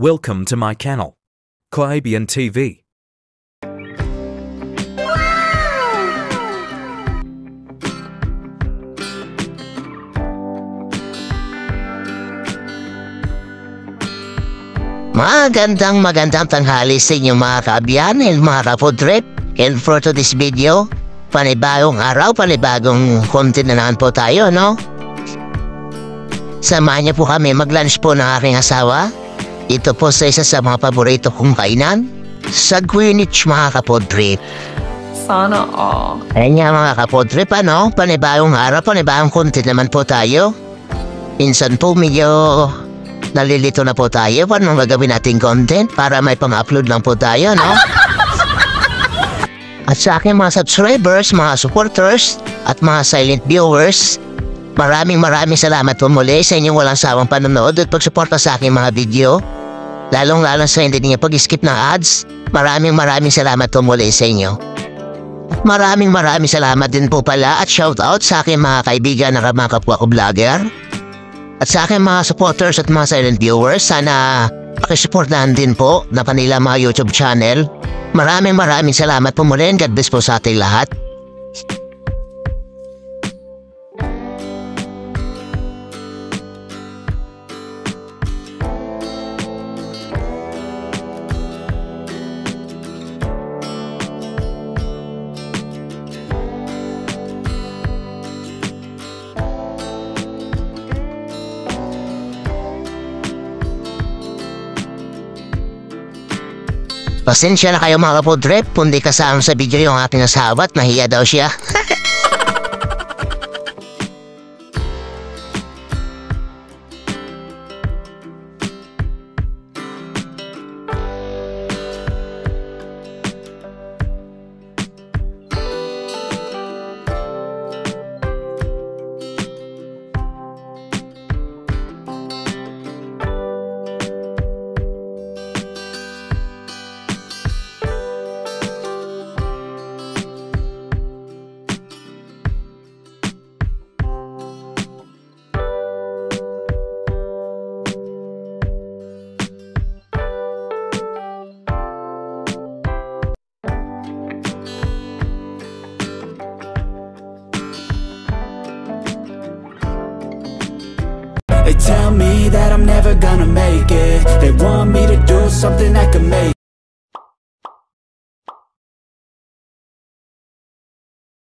Welcome to my channel, Kaibian TV. Magandang tanghali sa inyo mga kaabiyan and mga kapodrip. And for today's video, panibagong araw, panibagong content na naman po tayo, no? Samahan niyo po kami mag-lunch po ng aking asawa. Ito po sa isa sa mga paborito kong kainan, sa Greenwich mga kapodrip. Sana all. Ayan nga mga kapodrip, ano? Panibagong araw, panibagong content naman po tayo. Minsan po medyo nalilito na po tayo paano gagawin nating content para may pang-upload lang po tayo, no? At sa aking mga subscribers, mga supporters, at mga silent viewers, maraming salamat po muli sa inyong walang sawang panonood at pagsuporta sa aking mga video. Lalong-lalong sa hindi niya pag-skip ng ads, maraming salamat po muli sa inyo. Maraming salamat din po pala at shoutout sa aking mga kaibigan na mga kapwa ko vlogger. At sa aking mga supporters at mga silent viewers, sana pakisuportahan din po na kanila mga YouTube channel. Maraming salamat po muli and God bless po sa ating lahat. Pasensya na kayo mga kapodrip, kung di kasama sa video yung aking asawa at nahiya daw siya. They tell me that I'm never gonna make it. They want me to do something that could make